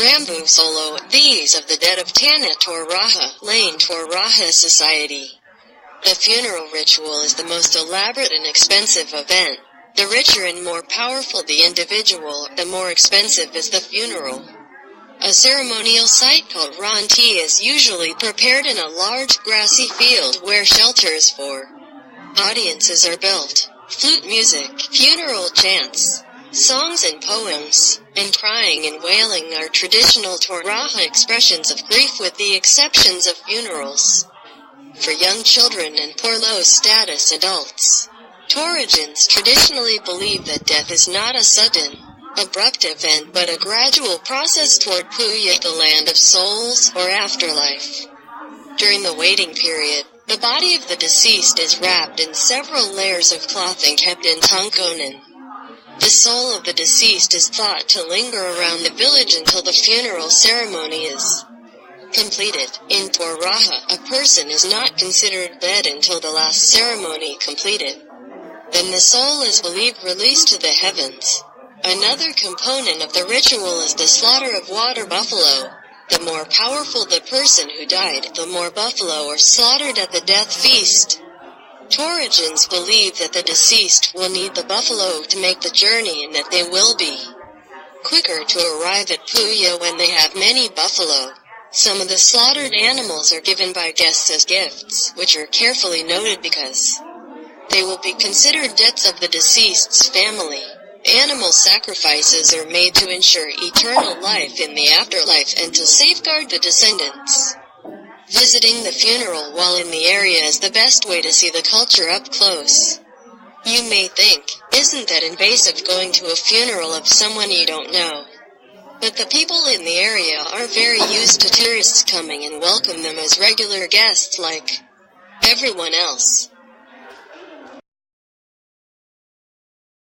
Rambu Solo, these of the dead of Tanna Toraja, Lane Toraja Society. The funeral ritual is the most elaborate and expensive event. The richer and more powerful the individual, the more expensive is the funeral. A ceremonial site called Ranti is usually prepared in a large grassy field where shelters for audiences are built. Flute music, funeral chants, songs and poems, and crying and wailing are traditional Toraja expressions of grief with the exceptions of funerals for young children and poor low-status adults. Toragans traditionally believe that death is not a sudden, abrupt event but a gradual process toward Puya, the land of souls, or afterlife. During the waiting period, the body of the deceased is wrapped in several layers of cloth and kept in tangkonan. The soul of the deceased is thought to linger around the village until the funeral ceremony is completed. In Toraja, a person is not considered dead until the last ceremony completed. Then the soul is believed released to the heavens. Another component of the ritual is the slaughter of water buffalo. The more powerful the person who died, the more buffalo are slaughtered at the death feast. Toragans believe that the deceased will need the buffalo to make the journey and that they will be quicker to arrive at Puya when they have many buffalo. Some of the slaughtered animals are given by guests as gifts, which are carefully noted because they will be considered debts of the deceased's family. Animal sacrifices are made to ensure eternal life in the afterlife and to safeguard the descendants. Visiting the funeral while in the area is the best way to see the culture up close. You may think, isn't that invasive going to a funeral of someone you don't know? But the people in the area are very used to tourists coming and welcome them as regular guests like everyone else.